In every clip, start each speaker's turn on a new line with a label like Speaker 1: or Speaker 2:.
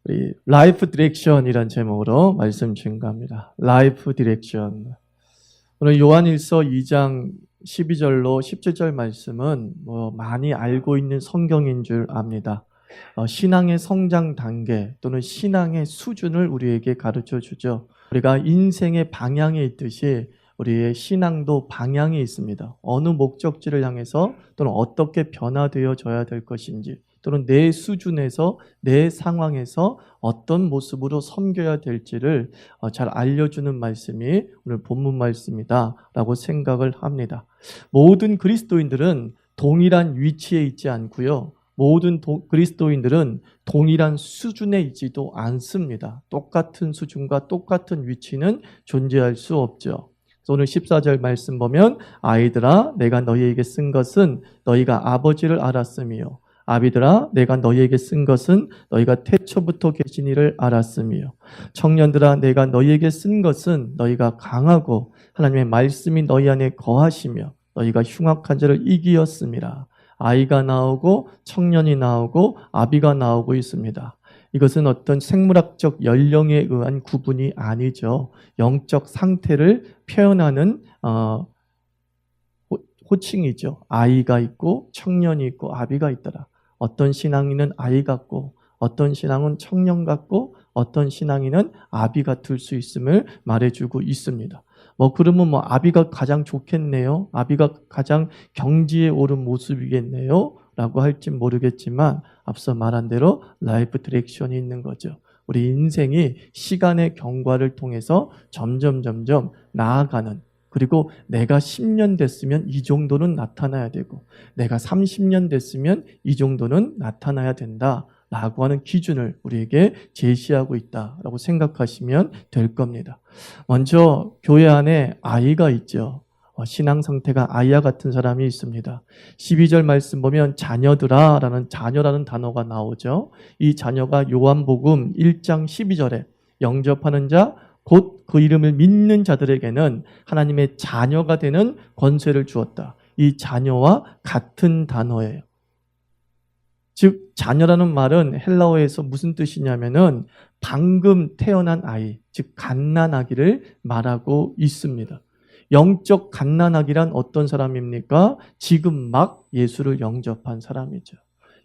Speaker 1: 우리 라이프 디렉션이란 제목으로 말씀 증가합니다. 라이프 디렉션. 오늘 요한일서 2장 12절로 17절 말씀은 많이 알고 있는 성경인 줄 압니다. 신앙의 성장 단계 또는 신앙의 수준을 우리에게 가르쳐 주죠. 우리가 인생의 방향에 있듯이 우리의 신앙도 방향이 있습니다. 어느 목적지를 향해서 또는 어떻게 변화되어져야 될 것인지, 또는 내 수준에서 내 상황에서 어떤 모습으로 섬겨야 될지를 잘 알려주는 말씀이 오늘 본문 말씀이다 라고 생각을 합니다. 모든 그리스도인들은 동일한 위치에 있지 않고요, 모든 그리스도인들은 동일한 수준에 있지도 않습니다. 똑같은 수준과 똑같은 위치는 존재할 수 없죠. 오늘 14절 말씀 보면, 아이들아 내가 너희에게 쓴 것은 너희가 아버지를 알았으며, 아비들아 내가 너희에게 쓴 것은 너희가 태초부터 계신 이를 알았으며, 청년들아 내가 너희에게 쓴 것은 너희가 강하고 하나님의 말씀이 너희 안에 거하시며 너희가 흉악한 자를 이기었음이라. 아이가 나오고 청년이 나오고 아비가 나오고 있습니다. 이것은 어떤 생물학적 연령에 의한 구분이 아니죠. 영적 상태를 표현하는 호칭이죠. 아이가 있고 청년이 있고 아비가 있더라. 어떤 신앙인은 아이 같고 어떤 신앙은 청년 같고 어떤 신앙인은 아비 같을 수 있음을 말해주고 있습니다. 그러면 아비가 가장 좋겠네요. 아비가 가장 경지에 오른 모습이겠네요. 라고 할지 모르겠지만 앞서 말한 대로 라이프 디렉션이 있는 거죠. 우리 인생이 시간의 경과를 통해서 점점 나아가는, 그리고 내가 10년 됐으면 이 정도는 나타나야 되고 내가 30년 됐으면 이 정도는 나타나야 된다 라고 하는 기준을 우리에게 제시하고 있다라고 생각하시면 될 겁니다. 먼저 교회 안에 아이가 있죠. 신앙 상태가 아이와 같은 사람이 있습니다. 12절 말씀 보면 자녀들아 라는 자녀라는 단어가 나오죠. 이 자녀가 요한복음 1장 12절에 영접하는 자 곧 그 이름을 믿는 자들에게는 하나님의 자녀가 되는 권세를 주었다. 이 자녀와 같은 단어예요. 즉 자녀라는 말은 헬라어에서 무슨 뜻이냐면은 방금 태어난 아이, 즉 갓난아기를 말하고 있습니다. 영적 갓난아기란 어떤 사람입니까? 지금 막 예수를 영접한 사람이죠.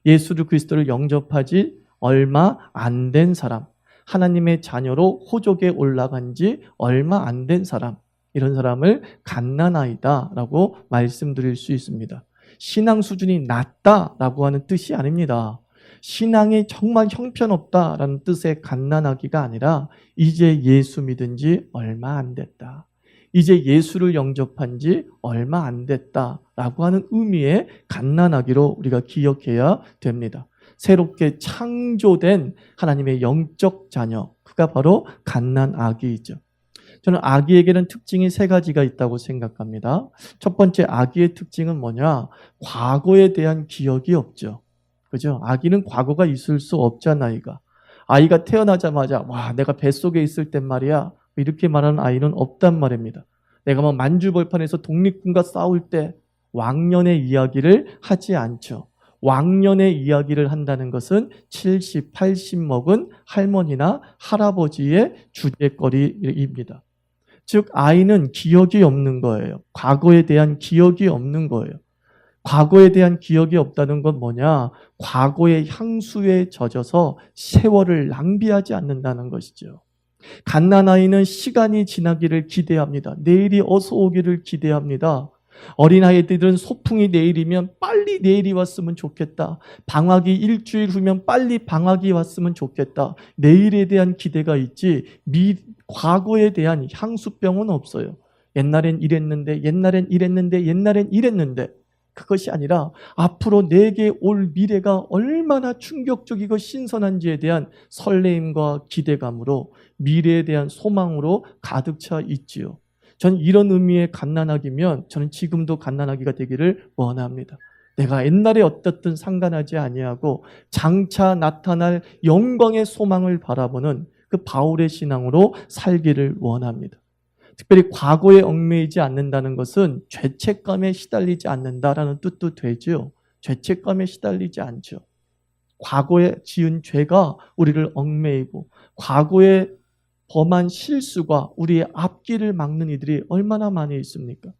Speaker 1: 예수를 그리스도를 영접하지 얼마 안 된 사람, 하나님의 자녀로 호족에 올라간 지 얼마 안 된 사람, 이런 사람을 갓난아이다라고 말씀드릴 수 있습니다. 신앙 수준이 낮다라고 하는 뜻이 아닙니다. 신앙이 정말 형편없다라는 뜻의 갓난아기가 아니라 이제 예수 믿은 지 얼마 안 됐다, 이제 예수를 영접한 지 얼마 안 됐다라고 하는 의미의 갓난아기로 우리가 기억해야 됩니다. 새롭게 창조된 하나님의 영적 자녀, 그가 바로 갓난아기이죠. 저는 아기에게는 특징이 세 가지가 있다고 생각합니다. 첫 번째, 아기의 특징은 뭐냐? 과거에 대한 기억이 없죠. 그죠? 아기는 과거가 있을 수 없잖아, 아이가 태어나자마자 내가 뱃속에 있을 땐 말이야, 이렇게 말하는 아이는 없단 말입니다. 내가 만주벌판에서 독립군과 싸울 때 왕년의 이야기를 하지 않죠. 왕년의 이야기를 한다는 것은 70, 80 먹은 할머니나 할아버지의 주제거리입니다. 즉 아이는 기억이 없는 거예요. 과거에 대한 기억이 없는 거예요. 과거에 대한 기억이 없다는 건 뭐냐? 과거의 향수에 젖어서 세월을 낭비하지 않는다는 것이죠. 갓난아이는 시간이 지나기를 기대합니다. 내일이 어서 오기를 기대합니다. 어린아이들은 소풍이 내일이면 빨리 내일이 왔으면 좋겠다. 방학이 일주일 후면 빨리 방학이 왔으면 좋겠다. 내일에 대한 기대가 있지 과거에 대한 향수병은 없어요. 옛날엔 이랬는데 옛날엔 이랬는데 그것이 아니라 앞으로 내게 올 미래가 얼마나 충격적이고 신선한지에 대한 설레임과 기대감으로, 미래에 대한 소망으로 가득 차 있지요. 전 이런 의미의 갓난아기면 저는 지금도 갓난아기가 되기를 원합니다. 내가 옛날에 어떻든 상관하지 아니하고 장차 나타날 영광의 소망을 바라보는 그 바울의 신앙으로 살기를 원합니다. 특별히 과거에 얽매이지 않는다는 것은 죄책감에 시달리지 않는다라는 뜻도 되죠. 죄책감에 시달리지 않죠. 과거에 지은 죄가 우리를 얽매이고 과거에 범한 실수가 우리의 앞길을 막는 이들이 얼마나 많이 있습니까?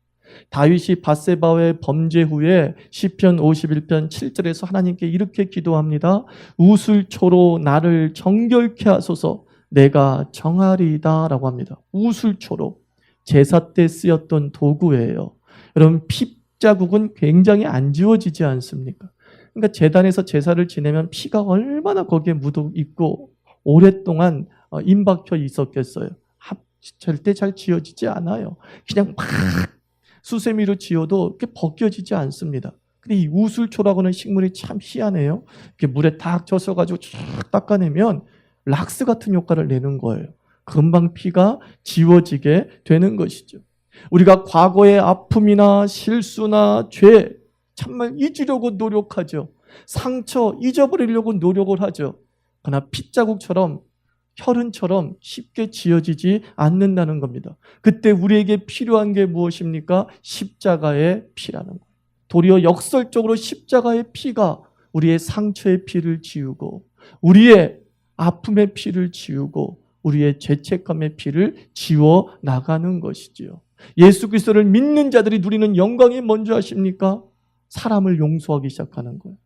Speaker 1: 다윗이 밧세바의 범죄 후에 시편 51편 7절에서 하나님께 이렇게 기도합니다. 우슬초로 나를 정결케 하소서, 내가 정하리이다 라고 합니다. 우슬초로 제사 때 쓰였던 도구예요. 여러분, 핏자국은 굉장히 안 지워지지 않습니까? 그러니까 제단에서 제사를 지내면 피가 얼마나 거기에 묻어 있고 오랫동안 임박혀 있었겠어요. 절대 잘 지워지지 않아요. 그냥 막 수세미로 지어도 이렇게 벗겨지지 않습니다. 근데 이 우슬초라고 하는 식물이 참 희한해요. 이렇게 물에 딱 젖어가지고 쫙 닦아내면 락스 같은 효과를 내는 거예요. 금방 피가 지워지게 되는 것이죠. 우리가 과거의 아픔이나 실수나 죄 정말 잊으려고 노력하죠. 상처 잊어버리려고 노력을 하죠. 그러나 핏자국처럼 혈흔처럼 쉽게 지어지지 않는다는 겁니다. 그때 우리에게 필요한 게 무엇입니까? 십자가의 피라는 거예요. 도리어 역설적으로 십자가의 피가 우리의 상처의 피를 지우고 우리의 아픔의 피를 지우고 우리의 죄책감의 피를 지워 나가는 것이지요. 예수 그리스도를 믿는 자들이 누리는 영광이 뭔지 아십니까? 사람을 용서하기 시작하는 거예요.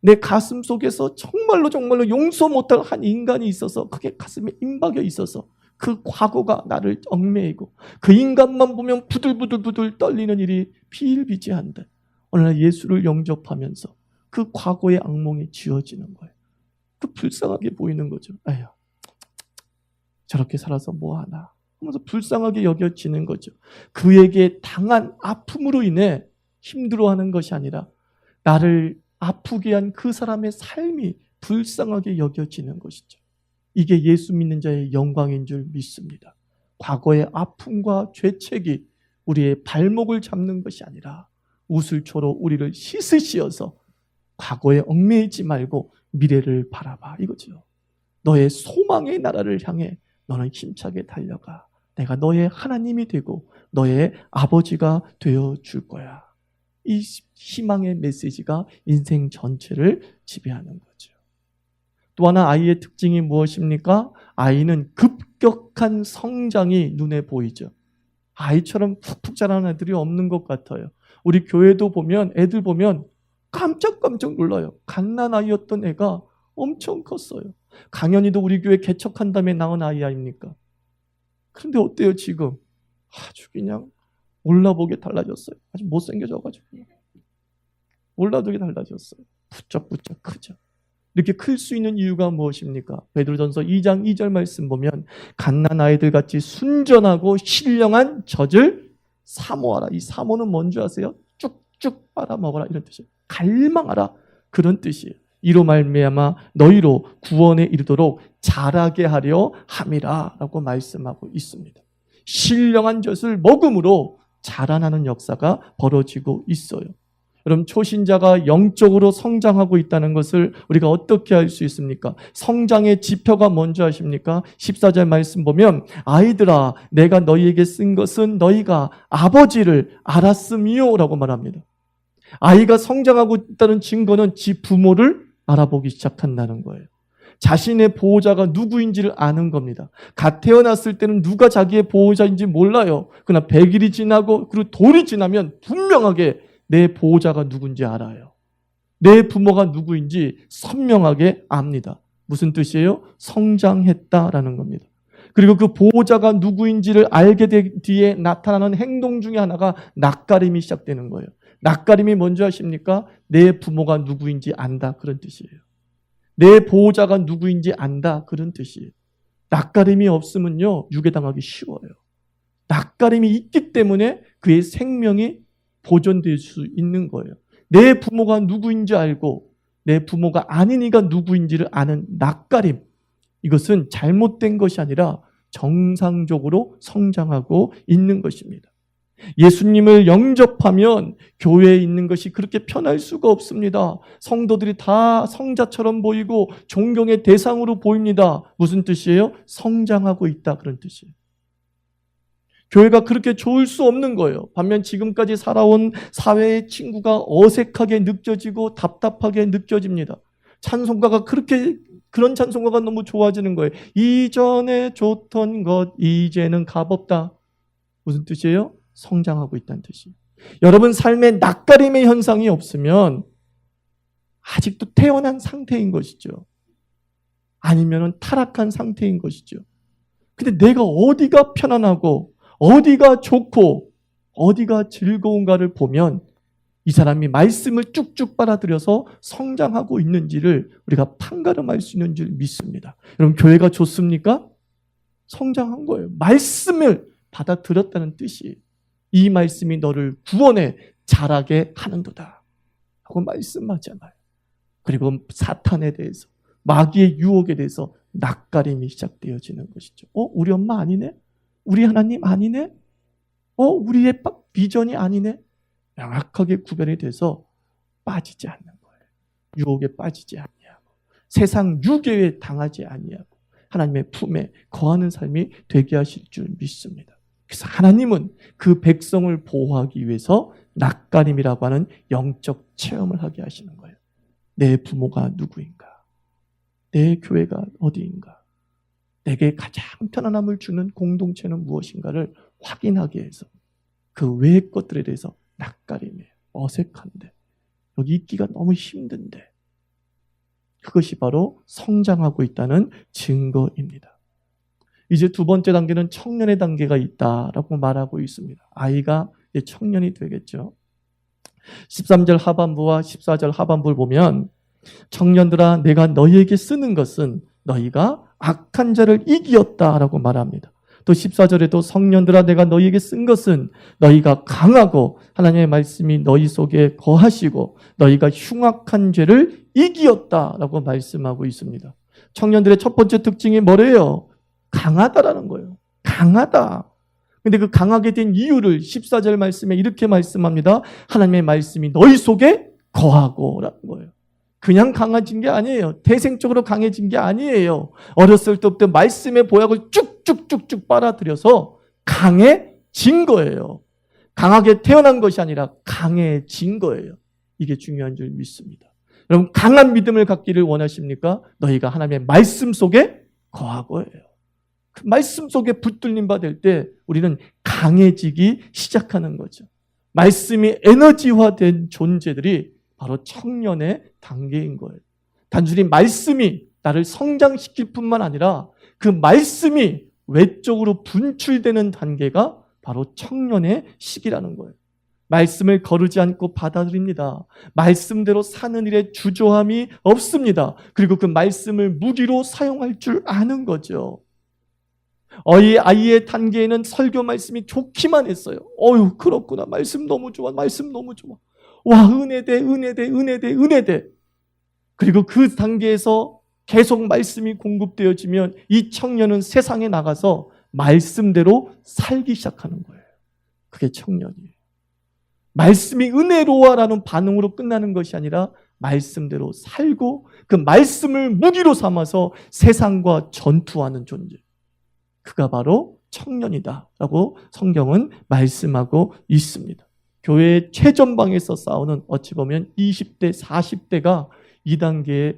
Speaker 1: 내 가슴 속에서 정말로 용서 못할 한 인간이 있어서 그게 가슴에 임박여 있어서 그 과거가 나를 얽매이고 그 인간만 보면 부들부들 떨리는 일이 비일비재한데 어느 날 예수를 영접하면서 그 과거의 악몽이 지워지는 거예요. 그 불쌍하게 보이는 거죠. 아휴, 저렇게 살아서 뭐하나 하면서 불쌍하게 여겨지는 거죠. 그에게 당한 아픔으로 인해 힘들어하는 것이 아니라 나를 아프게 한 그 사람의 삶이 불쌍하게 여겨지는 것이죠. 이게 예수 믿는 자의 영광인 줄 믿습니다. 과거의 아픔과 죄책이 우리의 발목을 잡는 것이 아니라 우슬초로 우리를 씻으시어서 과거에 얽매이지 말고 미래를 바라봐 이거죠. 너의 소망의 나라를 향해 너는 힘차게 달려가. 내가 너의 하나님이 되고 너의 아버지가 되어줄 거야. 이 희망의 메시지가 인생 전체를 지배하는 거죠. 또 하나 아이의 특징이 무엇입니까? 아이는 급격한 성장이 눈에 보이죠. 아이처럼 푹푹 자라는 애들이 없는 것 같아요. 우리 교회도 보면 애들 보면 깜짝깜짝 놀라요. 갓난아이였던 애가 엄청 컸어요. 강연이도 우리 교회 개척한 다음에 낳은 아이 아닙니까? 그런데 어때요 지금? 아주 그냥 몰라보게 달라졌어요. 아주 못생겨져가지고 몰라보게 달라졌어요. 부쩍부쩍 크죠. 이렇게 클 수 있는 이유가 무엇입니까? 베드로전서 2장 2절 말씀 보면 갓난아이들 같이 순전하고 신령한 젖을 사모하라. 이 사모는 뭔지 아세요? 쭉쭉 빨아먹어라 이런 뜻이에요. 갈망하라 그런 뜻이에요. 이로 말미암아 너희로 구원에 이르도록 자라게 하려 함이라 라고 말씀하고 있습니다. 신령한 젖을 먹음으로 자라나는 역사가 벌어지고 있어요. 여러분, 초신자가 영적으로 성장하고 있다는 것을 우리가 어떻게 알 수 있습니까? 성장의 지표가 뭔지 아십니까? 14절 말씀 보면 아이들아 내가 너희에게 쓴 것은 너희가 아버지를 알았음이요 라고 말합니다. 아이가 성장하고 있다는 증거는 지 부모를 알아보기 시작한다는 거예요. 자신의 보호자가 누구인지를 아는 겁니다. 갓 태어났을 때는 누가 자기의 보호자인지 몰라요. 그러나 100일이 지나고 그리고 돌이 지나면 분명하게 내 보호자가 누군지 알아요. 내 부모가 누구인지 선명하게 압니다. 무슨 뜻이에요? 성장했다라는 겁니다. 그리고 그 보호자가 누구인지를 알게 된 뒤에 나타나는 행동 중에 하나가 낯가림이 시작되는 거예요. 낯가림이 뭔지 아십니까? 내 부모가 누구인지 안다 그런 뜻이에요. 내 보호자가 누구인지 안다 그런 뜻이에요. 낯가림이 없으면요 유괴당하기 쉬워요. 낯가림이 있기 때문에 그의 생명이 보존될 수 있는 거예요. 내 부모가 누구인지 알고 내 부모가 아닌 이가 누구인지를 아는 낯가림, 이것은 잘못된 것이 아니라 정상적으로 성장하고 있는 것입니다. 예수님을 영접하면 교회에 있는 것이 그렇게 편할 수가 없습니다. 성도들이 다 성자처럼 보이고 존경의 대상으로 보입니다. 무슨 뜻이에요? 성장하고 있다 그런 뜻이에요. 교회가 그렇게 좋을 수 없는 거예요. 반면 지금까지 살아온 사회의 친구가 어색하게 느껴지고 답답하게 느껴집니다. 찬송가가 그런 찬송가가 너무 좋아지는 거예요. 이전에 좋던 것 이제는 값없다. 무슨 뜻이에요? 성장하고 있다는 뜻이에요. 여러분 삶에 낯가림의 현상이 없으면 아직도 태어난 상태인 것이죠. 아니면 타락한 상태인 것이죠. 근데 내가 어디가 편안하고 어디가 좋고 어디가 즐거운가를 보면 이 사람이 말씀을 쭉쭉 빨아들여서 성장하고 있는지를 우리가 판가름할 수 있는 줄 믿습니다. 여러분 교회가 좋습니까? 성장한 거예요. 말씀을 받아들였다는 뜻이에요. 이 말씀이 너를 구원해 자라게 하는도다 하고 말씀하잖아요. 그리고 사탄에 대해서 마귀의 유혹에 대해서 낯가림이 시작되어지는 것이죠. 우리 엄마 아니네? 우리 하나님 아니네? 우리의 비전이 아니네? 명확하게 구별이 돼서 빠지지 않는 거예요. 유혹에 빠지지 아니하고 세상 유괴에 당하지 아니하고 하나님의 품에 거하는 삶이 되게 하실 줄 믿습니다. 그래서 하나님은 그 백성을 보호하기 위해서 낯가림이라고 하는 영적 체험을 하게 하시는 거예요. 내 부모가 누구인가? 내 교회가 어디인가? 내게 가장 편안함을 주는 공동체는 무엇인가를 확인하게 해서 그 외의 것들에 대해서 낯가림이에요. 어색한데 여기 있기가 너무 힘든데 그것이 바로 성장하고 있다는 증거입니다. 이제 두 번째 단계는 청년의 단계가 있다라고 말하고 있습니다. 아이가 이제 청년이 되겠죠. 13절 하반부와 14절 하반부를 보면 청년들아 내가 너희에게 쓰는 것은 너희가 악한 자를 이기었다라고 말합니다. 또 14절에도 성년들아 내가 너희에게 쓴 것은 너희가 강하고 하나님의 말씀이 너희 속에 거하시고 너희가 흉악한 죄를 이기었다라고 말씀하고 있습니다. 청년들의 첫 번째 특징이 뭐래요? 강하다라는 거예요. 강하다. 근데 그 강하게 된 이유를 14절 말씀에 이렇게 말씀합니다. 하나님의 말씀이 너희 속에 거하고 라는 거예요. 그냥 강해진 게 아니에요. 태생적으로 강해진 게 아니에요. 어렸을 때부터 말씀의 보약을 쭉쭉쭉쭉 빨아들여서 강해진 거예요. 강하게 태어난 것이 아니라 강해진 거예요. 이게 중요한 줄 믿습니다. 여러분 강한 믿음을 갖기를 원하십니까? 너희가 하나님의 말씀 속에 거하고 해요. 그 말씀 속에 붙들림 받을 때 우리는 강해지기 시작하는 거죠. 말씀이 에너지화된 존재들이 바로 청년의 단계인 거예요. 단순히 말씀이 나를 성장시킬 뿐만 아니라 그 말씀이 외적으로 분출되는 단계가 바로 청년의 시기라는 거예요. 말씀을 거르지 않고 받아들입니다. 말씀대로 사는 일에 주저함이 없습니다. 그리고 그 말씀을 무기로 사용할 줄 아는 거죠. 아이의 단계에는 설교 말씀이 좋기만 했어요. 그렇구나. 말씀 너무 좋아. 말씀 너무 좋아. 와, 은혜대, 은혜대, 은혜대, 은혜대. 그리고 그 단계에서 계속 말씀이 공급되어지면 이 청년은 세상에 나가서 말씀대로 살기 시작하는 거예요. 그게 청년이에요. 말씀이 은혜로워라는 반응으로 끝나는 것이 아니라 말씀대로 살고 그 말씀을 무기로 삼아서 세상과 전투하는 존재. 그가 바로 청년이다라고 성경은 말씀하고 있습니다. 교회의 최전방에서 싸우는 어찌 보면 20대, 40대가 이 단계에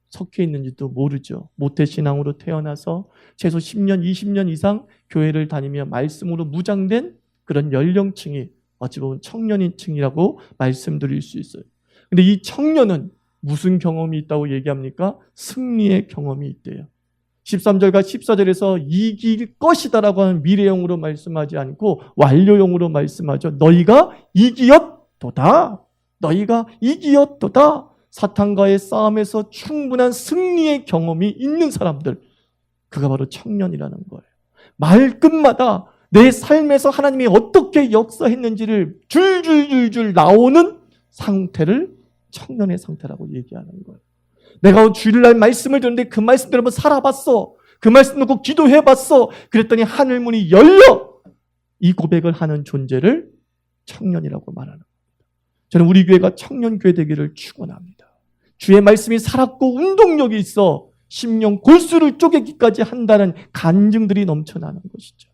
Speaker 1: 속해 있는지도 모르죠. 모태신앙으로 태어나서 최소 10년, 20년 이상 교회를 다니며 말씀으로 무장된 그런 연령층이 어찌 보면 청년인층이라고 말씀드릴 수 있어요. 근데 이 청년은 무슨 경험이 있다고 얘기합니까? 승리의 경험이 있대요. 13절과 14절에서 이길 것이다라고 하는 미래형으로 말씀하지 않고 완료형으로 말씀하죠. 너희가 이기었도다. 너희가 이기었도다. 사탄과의 싸움에서 충분한 승리의 경험이 있는 사람들. 그가 바로 청년이라는 거예요. 말끝마다 내 삶에서 하나님이 어떻게 역사했는지를 줄줄줄줄 나오는 상태를 청년의 상태라고 얘기하는 거예요. 내가 주일날 말씀을 듣는데 그 말씀대로 한번 살아봤어. 그 말씀 놓고 기도해봤어. 그랬더니 하늘문이 열려. 이 고백을 하는 존재를 청년이라고 말하는 겁니다. 저는 우리 교회가 청년교회 되기를 축원합니다. 주의 말씀이 살았고 운동력이 있어 심령 골수를 쪼개기까지 한다는 간증들이 넘쳐나는 것이죠.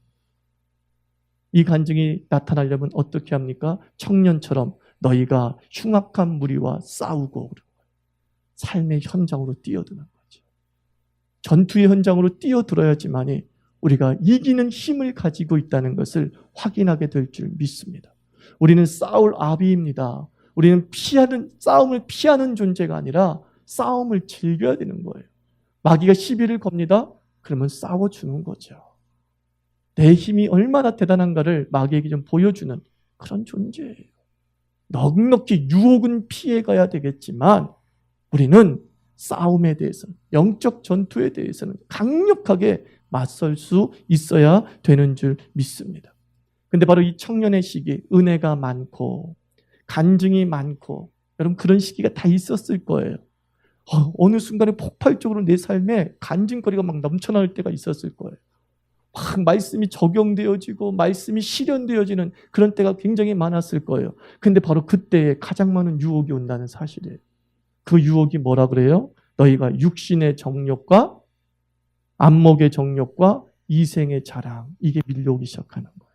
Speaker 1: 이 간증이 나타나려면 어떻게 합니까? 청년처럼 너희가 흉악한 무리와 싸우고 삶의 현장으로 뛰어드는 거죠. 전투의 현장으로 뛰어들어야지만이 우리가 이기는 힘을 가지고 있다는 것을 확인하게 될 줄 믿습니다. 우리는 싸울 아비입니다. 우리는 싸움을 피하는 존재가 아니라 싸움을 즐겨야 되는 거예요. 마귀가 시비를 겁니다. 그러면 싸워주는 거죠. 내 힘이 얼마나 대단한가를 마귀에게 좀 보여주는 그런 존재예요. 넉넉히 유혹은 피해가야 되겠지만 우리는 싸움에 대해서는, 영적 전투에 대해서는 강력하게 맞설 수 있어야 되는 줄 믿습니다. 근데 바로 이 청년의 시기, 은혜가 많고 간증이 많고 여러분 그런 시기가 다 있었을 거예요. 어느 순간에 폭발적으로 내 삶에 간증거리가 막 넘쳐날 때가 있었을 거예요. 막 말씀이 적용되어지고 말씀이 실현되어지는 그런 때가 굉장히 많았을 거예요. 근데 바로 그때에 가장 많은 유혹이 온다는 사실이에요. 그 유혹이 뭐라 그래요? 너희가 육신의 정욕과 안목의 정욕과 이생의 자랑, 이게 밀려오기 시작하는 거예요.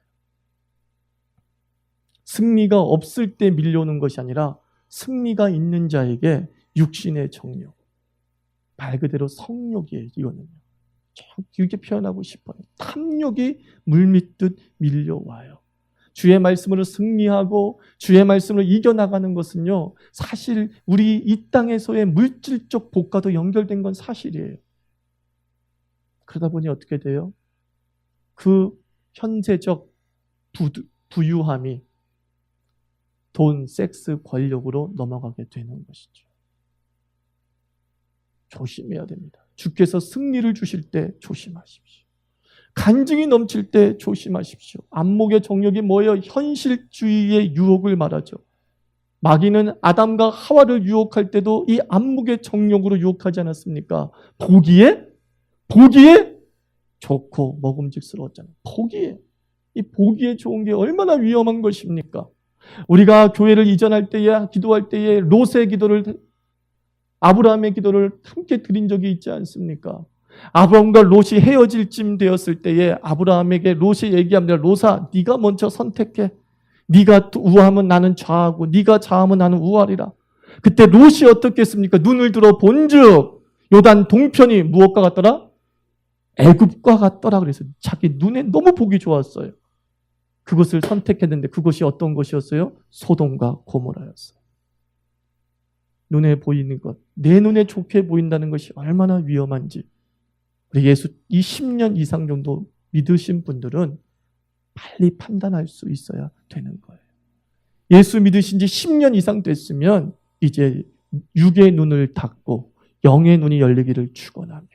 Speaker 1: 승리가 없을 때 밀려오는 것이 아니라 승리가 있는 자에게 육신의 정욕, 말 그대로 성욕이에요. 이거는요. 이렇게 표현하고 싶어요. 탐욕이 물밀듯 밀려와요. 주의 말씀으로 승리하고 주의 말씀으로 이겨나가는 것은요, 사실 우리 이 땅에서의 물질적 복과도 연결된 건 사실이에요. 그러다 보니 어떻게 돼요? 그 현세적 부유함이 돈, 섹스, 권력으로 넘어가게 되는 것이죠. 조심해야 됩니다. 주께서 승리를 주실 때 조심하십시오. 간증이 넘칠 때 조심하십시오. 안목의 정욕이 뭐예요? 현실주의의 유혹을 말하죠. 마귀는 아담과 하와를 유혹할 때도 이 안목의 정욕으로 유혹하지 않았습니까? 보기에 좋고 먹음직스러웠잖아요. 이 보기에 좋은 게 얼마나 위험한 것입니까? 우리가 교회를 이전할 때에, 기도할 때에 롯의 기도를, 아브라함의 기도를 함께 드린 적이 있지 않습니까? 아브라함과 롯이 헤어질 쯤 되었을 때에 아브라함에게 롯이 얘기합니다. 롯아, 네가 먼저 선택해. 네가 우하면 나는 좌하고 네가 좌하면 나는 우하리라. 그때 롯이 어떻게 했습니까? 눈을 들어 본즉 요단 동편이 무엇과 같더라? 애굽과 같더라. 그래서 자기 눈에 너무 보기 좋았어요. 그것을 선택했는데 그것이 어떤 것이었어요? 소돔과 고모라였어요. 눈에 보이는 것, 내 눈에 좋게 보인다는 것이 얼마나 위험한지 우리 예수 이 10년 이상 정도 믿으신 분들은 빨리 판단할 수 있어야 되는 거예요. 예수 믿으신 지 10년 이상 됐으면 이제 육의 눈을 닫고 영의 눈이 열리기를 축원합니다.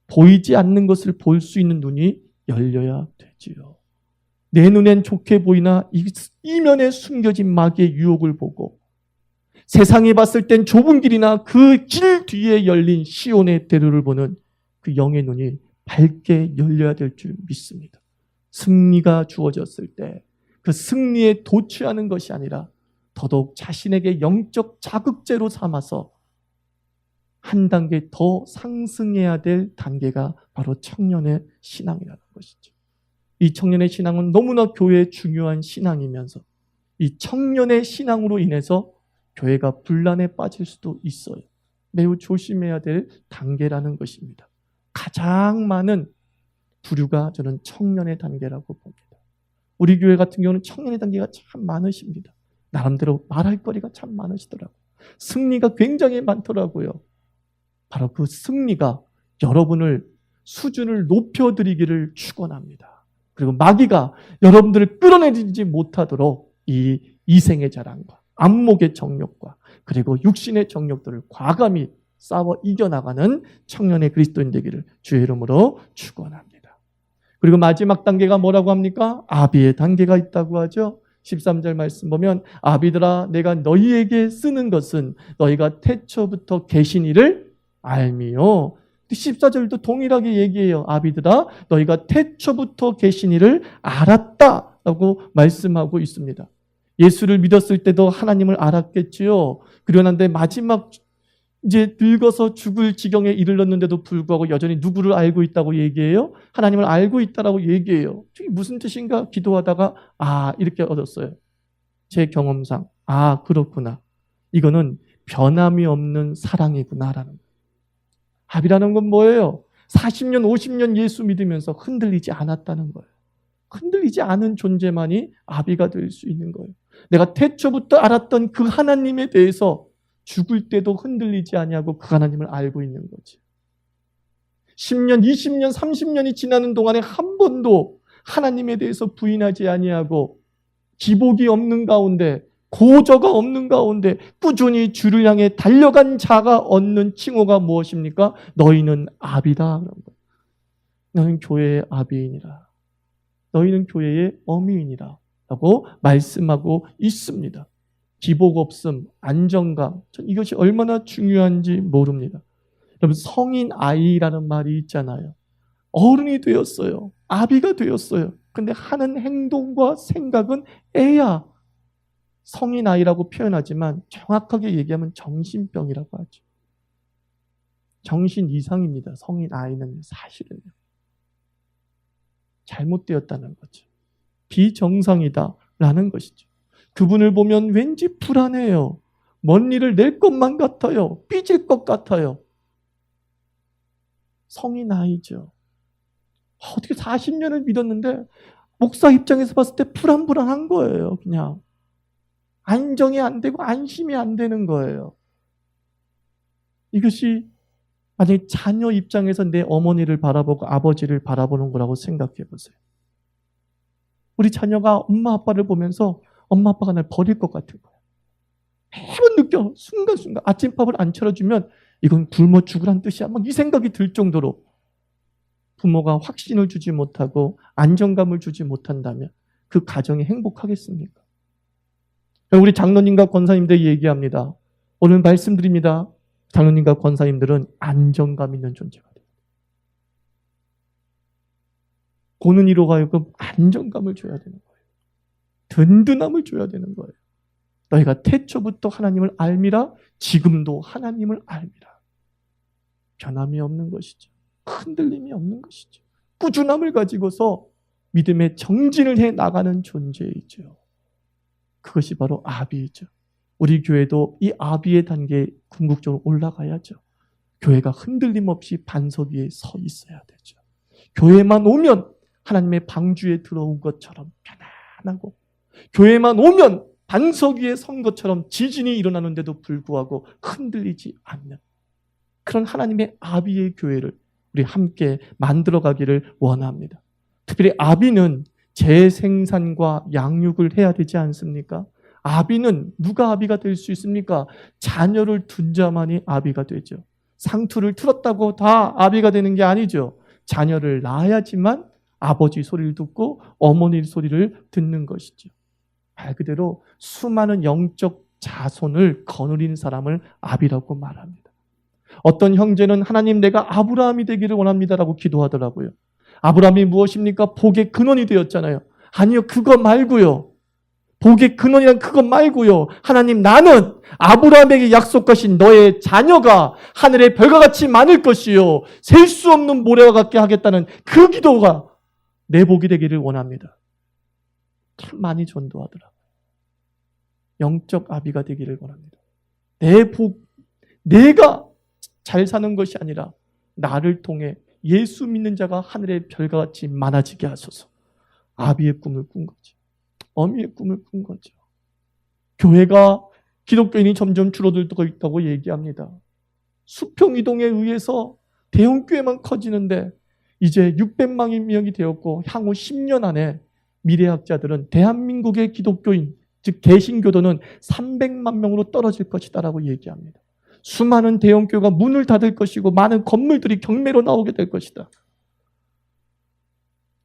Speaker 1: 보이지 않는 것을 볼 수 있는 눈이 열려야 되지요. 내 눈엔 좋게 보이나 이면에 숨겨진 마귀의 유혹을 보고 세상이 봤을 땐 좁은 길이나 그 길 뒤에 열린 시온의 대로를 보는 그 영의 눈이 밝게 열려야 될 줄 믿습니다. 승리가 주어졌을 때 그 승리에 도취하는 것이 아니라 더더욱 자신에게 영적 자극제로 삼아서 한 단계 더 상승해야 될 단계가 바로 청년의 신앙이라는 것이죠. 이 청년의 신앙은 너무나 교회에 중요한 신앙이면서 이 청년의 신앙으로 인해서 교회가 분란에 빠질 수도 있어요. 매우 조심해야 될 단계라는 것입니다. 가장 많은 부류가 저는 청년의 단계라고 봅니다. 우리 교회 같은 경우는 청년의 단계가 참 많으십니다. 나름대로 말할 거리가 참 많으시더라고요. 승리가 굉장히 많더라고요. 바로 그 승리가 여러분을 수준을 높여드리기를 축원합니다. 그리고 마귀가 여러분들을 끌어내리지 못하도록 이 이생의 자랑과 안목의 정욕과 그리고 육신의 정욕들을 과감히 싸워 이겨나가는 청년의 그리스도인 되기를 주의 이름으로 축원합니다. 그리고 마지막 단계가 뭐라고 합니까? 아비의 단계가 있다고 하죠. 13절 말씀 보면 아비들아 내가 너희에게 쓰는 것은 너희가 태초부터 계신 이를 알미요. 14절도 동일하게 얘기해요. 아비들아 너희가 태초부터 계신 이를 알았다라고 말씀하고 있습니다. 예수를 믿었을 때도 하나님을 알았겠지요. 그러는데 마지막 이제 늙어서 죽을 지경에 이르렀는데도 불구하고 여전히 누구를 알고 있다고 얘기해요? 하나님을 알고 있다라고 얘기해요. 이게 무슨 뜻인가 기도하다가 이렇게 얻었어요. 제 경험상 그렇구나. 이거는 변함이 없는 사랑이구나라는 거예요. 아비라는 건 뭐예요? 40년, 50년 예수 믿으면서 흔들리지 않았다는 거예요. 흔들리지 않은 존재만이 아비가 될 수 있는 거예요. 내가 태초부터 알았던 그 하나님에 대해서 죽을 때도 흔들리지 아니하고 그 하나님을 알고 있는 거지. 10년, 20년, 30년이 지나는 동안에 한 번도 하나님에 대해서 부인하지 아니하고 기복이 없는 가운데, 고저가 없는 가운데 꾸준히 주를 향해 달려간 자가 얻는 칭호가 무엇입니까? 너희는 아비다. 너희는 교회의 아비이니라. 너희는 교회의 어미이니라. 라고 말씀하고 있습니다. 기복 없음, 안정감, 이것이 얼마나 중요한지 모릅니다. 여러분, 성인 아이라는 말이 있잖아요. 어른이 되었어요. 아비가 되었어요. 근데 하는 행동과 생각은 애야. 성인 아이라고 표현하지만 정확하게 얘기하면 정신병이라고 하죠. 정신 이상입니다. 성인 아이는 사실은요. 잘못되었다는 거죠. 비정상이다라는 것이죠. 그분을 보면 왠지 불안해요. 먼 일을 낼 것만 같아요. 삐질 것 같아요. 성인 아이죠. 어떻게 40년을 믿었는데 목사 입장에서 봤을 때 불안불안한 거예요. 그냥 안정이 안 되고 안심이 안 되는 거예요. 이것이 만약에 자녀 입장에서 내 어머니를 바라보고 아버지를 바라보는 거라고 생각해 보세요. 우리 자녀가 엄마 아빠를 보면서 엄마 아빠가 날 버릴 것 같은 거예요. 매번 느껴. 순간순간 아침밥을 안 차려주면 이건 굶어 죽으란 뜻이야. 막 이 생각이 들 정도로 부모가 확신을 주지 못하고 안정감을 주지 못한다면 그 가정이 행복하겠습니까? 우리 장로님과 권사님들 얘기합니다. 오늘 말씀드립니다. 장로님과 권사님들은 안정감 있는 존재가 돼요. 보는 이로 하여금 안정감을 줘야 되는 거예요. 든든함을 줘야 되는 거예요. 너희가 태초부터 하나님을 알미라, 지금도 하나님을 알미라. 변함이 없는 것이죠. 흔들림이 없는 것이죠. 꾸준함을 가지고서 믿음의 정진을 해 나가는 존재이죠. 그것이 바로 아비이죠. 우리 교회도 이 아비의 단계에 궁극적으로 올라가야죠. 교회가 흔들림 없이 반석 위에 서 있어야 되죠. 교회만 오면 하나님의 방주에 들어온 것처럼 편안하고, 교회만 오면 반석 위에 선 것처럼 지진이 일어나는데도 불구하고 흔들리지 않는 그런 하나님의 아비의 교회를 우리 함께 만들어가기를 원합니다. 특별히 아비는 재생산과 양육을 해야 되지 않습니까? 아비는 누가 아비가 될 수 있습니까? 자녀를 둔 자만이 아비가 되죠. 상투를 틀었다고 다 아비가 되는 게 아니죠. 자녀를 낳아야지만 아버지 소리를 듣고 어머니 소리를 듣는 것이죠. 말 그대로 수많은 영적 자손을 거느린 사람을 아비라고 말합니다. 어떤 형제는 하나님 내가 아브라함이 되기를 원합니다라고 기도하더라고요. 아브라함이 무엇입니까? 복의 근원이 되었잖아요. 아니요, 그거 말고요. 복의 근원이란 그것 말고요. 하나님 나는 아브라함에게 약속하신 너의 자녀가 하늘의 별과 같이 많을 것이요. 셀 수 없는 모래와 같게 하겠다는 그 기도가 내 복이 되기를 원합니다. 참 많이 전도하더라고요. 영적 아비가 되기를 원합니다. 내 복, 내가 잘 사는 것이 아니라 나를 통해 예수 믿는 자가 하늘의 별과 같이 많아지게 하소서. 아비의 꿈을 꾼 거죠. 어미의 꿈을 꾼 거죠. 교회가 기독교인이 점점 줄어들고 있다고 얘기합니다. 수평이동에 의해서 대형교회만 커지는데 이제 600만 명이 되었고 향후 10년 안에 미래학자들은 대한민국의 기독교인, 즉 개신교도는 300만 명으로 떨어질 것이다라고 얘기합니다. 수많은 대형교회가 문을 닫을 것이고 많은 건물들이 경매로 나오게 될 것이다.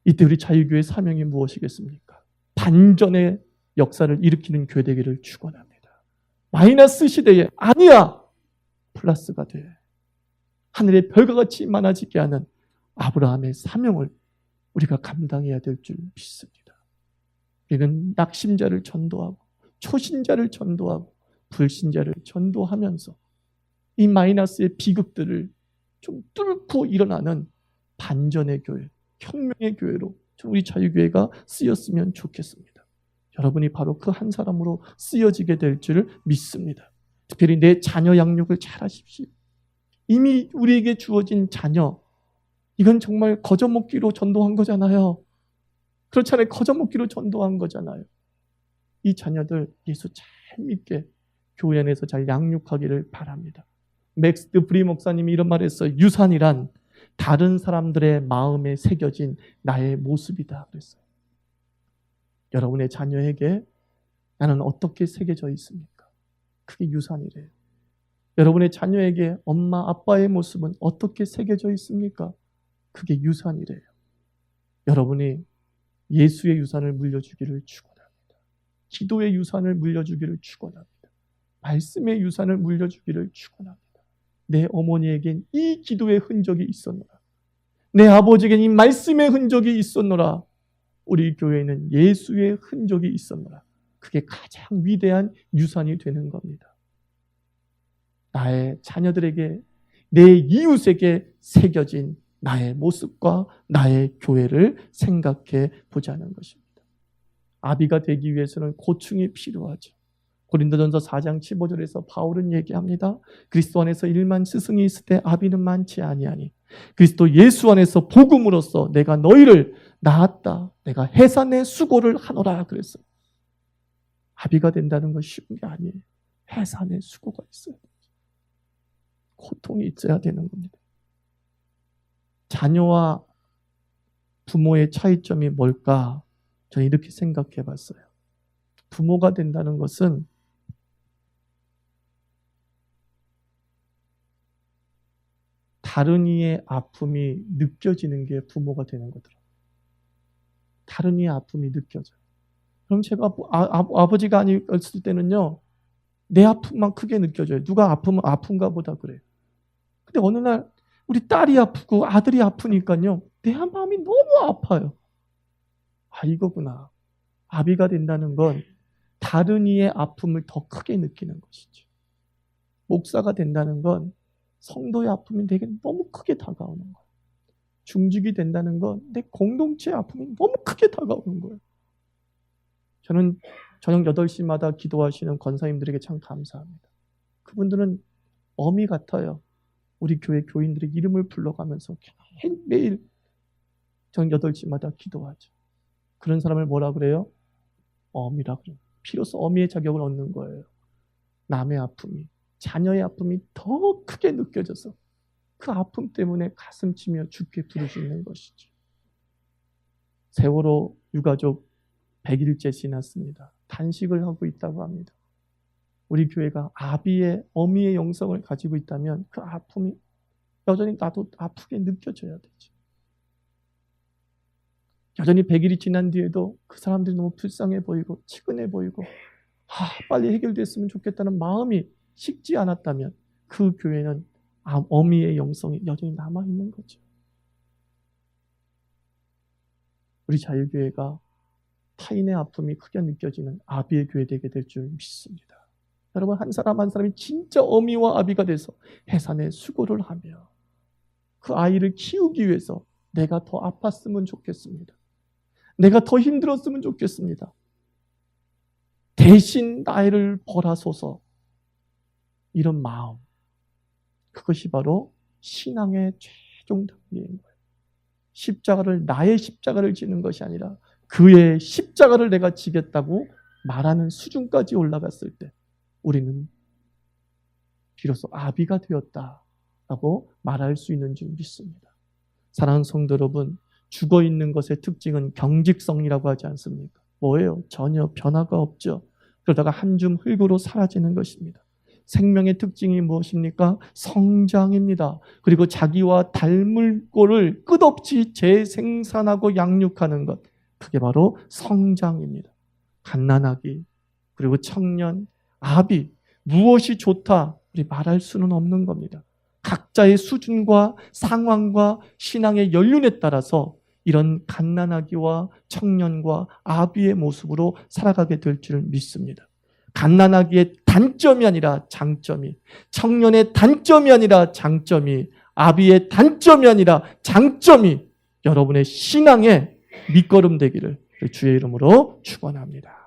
Speaker 1: 이때 우리 자유교회의 사명이 무엇이겠습니까? 반전의 역사를 일으키는 교회 되기를 축원합니다. 마이너스 시대에 아니야! 플러스가 돼. 하늘의 별과 같이 많아지게 하는 아브라함의 사명을 우리가 감당해야 될 줄 믿습니다. 우리는 낙심자를 전도하고 초신자를 전도하고 불신자를 전도하면서 이 마이너스의 비극들을 좀 뚫고 일어나는 반전의 교회, 혁명의 교회로 우리 자유교회가 쓰였으면 좋겠습니다. 여러분이 바로 그 한 사람으로 쓰여지게 될 줄 믿습니다. 특별히 내 자녀 양육을 잘 하십시오. 이미 우리에게 주어진 자녀, 이건 정말 거저먹기로 전도한 거잖아요. 그렇잖아요. 거저먹기로 전도한 거잖아요. 이 자녀들 예수 잘 믿게 교회 안에서 잘 양육하기를 바랍니다. 맥스 브리 목사님이 이런 말을 했어요. 유산이란 다른 사람들의 마음에 새겨진 나의 모습이다 그랬어요. 여러분의 자녀에게 나는 어떻게 새겨져 있습니까? 그게 유산이래요. 여러분의 자녀에게 엄마 아빠의 모습은 어떻게 새겨져 있습니까? 그게 유산이래요. 여러분이 예수의 유산을 물려주기를 축원합니다. 기도의 유산을 물려주기를 축원합니다. 말씀의 유산을 물려주기를 축원합니다. 내 어머니에겐 이 기도의 흔적이 있었노라. 내 아버지에겐 이 말씀의 흔적이 있었노라. 우리 교회에는 예수의 흔적이 있었노라. 그게 가장 위대한 유산이 되는 겁니다. 나의 자녀들에게, 내 이웃에게 새겨진 나의 모습과 나의 교회를 생각해 보자는 것입니다. 아비가 되기 위해서는 고충이 필요하죠. 고린도전서 4장 15절에서 바울은 얘기합니다. 그리스도 안에서 1만 스승이 있을 때 아비는 많지 아니하니 그리스도 예수 안에서 복음으로써 내가 너희를 낳았다. 내가 해산의 수고를 하노라 그랬어요. 아비가 된다는 건 쉬운 게 아니에요. 해산의 수고가 있어야 돼요. 고통이 있어야 되는 겁니다. 자녀와 부모의 차이점이 뭘까? 저는 이렇게 생각해 봤어요. 부모가 된다는 것은 다른 이의 아픔이 느껴지는 게 부모가 되는 거더라고요. 다른 이의 아픔이 느껴져요. 그럼 제가 아버지가 아니었을 때는요, 내 아픔만 크게 느껴져요. 누가 아프면 아픈가 보다 그래요. 근데 어느 날 우리 딸이 아프고 아들이 아프니까요, 내 마음이 너무 아파요. 아, 이거구나. 아비가 된다는 건 다른 이의 아픔을 더 크게 느끼는 것이죠. 목사가 된다는 건 성도의 아픔이 내게 너무 크게 다가오는 거예요. 중직이 된다는 건 내 공동체의 아픔이 너무 크게 다가오는 거예요. 저는 저녁 8시마다 기도하시는 권사님들에게 참 감사합니다. 그분들은 어미 같아요. 우리 교회 교인들의 이름을 불러가면서 매일 저녁 8시마다 기도하죠. 그런 사람을 뭐라 그래요? 어미라 그래요. 비로소 어미의 자격을 얻는 거예요. 남의 아픔이, 자녀의 아픔이 더 크게 느껴져서 그 아픔 때문에 가슴 치며 죽게 부르짖는 것이죠. 세월호 유가족 100일째 지났습니다. 단식을 하고 있다고 합니다. 우리 교회가 아비의, 어미의 영성을 가지고 있다면 그 아픔이 여전히 나도 아프게 느껴져야 되죠. 여전히 100일이 지난 뒤에도 그 사람들이 너무 불쌍해 보이고 치근해 보이고 빨리 해결됐으면 좋겠다는 마음이 식지 않았다면 그 교회는 어미의 영성이 여전히 남아있는 거죠. 우리 자유교회가 타인의 아픔이 크게 느껴지는 아비의 교회 되게 될 줄 믿습니다. 여러분, 한 사람 한 사람이 진짜 어미와 아비가 돼서 해산의 수고를 하며 그 아이를 키우기 위해서 내가 더 아팠으면 좋겠습니다. 내가 더 힘들었으면 좋겠습니다. 대신 나이를 벌하소서. 이런 마음, 그것이 바로 신앙의 최종 단계인 거예요. 십자가를, 나의 십자가를 지는 것이 아니라 그의 십자가를 내가 지겠다고 말하는 수준까지 올라갔을 때 우리는 비로소 아비가 되었다라고 말할 수 있는 줄 믿습니다. 사랑하는 성도 여러분, 죽어있는 것의 특징은 경직성이라고 하지 않습니까? 뭐예요? 전혀 변화가 없죠. 그러다가 한 줌 흙으로 사라지는 것입니다. 생명의 특징이 무엇입니까? 성장입니다. 그리고 자기와 닮을 꼴을 끝없이 재생산하고 양육하는 것, 그게 바로 성장입니다. 갓난아기, 그리고 청년, 아비, 무엇이 좋다 우리 말할 수는 없는 겁니다. 각자의 수준과 상황과 신앙의 연륜에 따라서 이런 갓난아기와 청년과 아비의 모습으로 살아가게 될 줄 믿습니다. 갓난아기의 단점이 아니라 장점이, 청년의 단점이 아니라 장점이, 아비의 단점이 아니라 장점이 여러분의 신앙의 밑거름 되기를 주의 이름으로 축원합니다.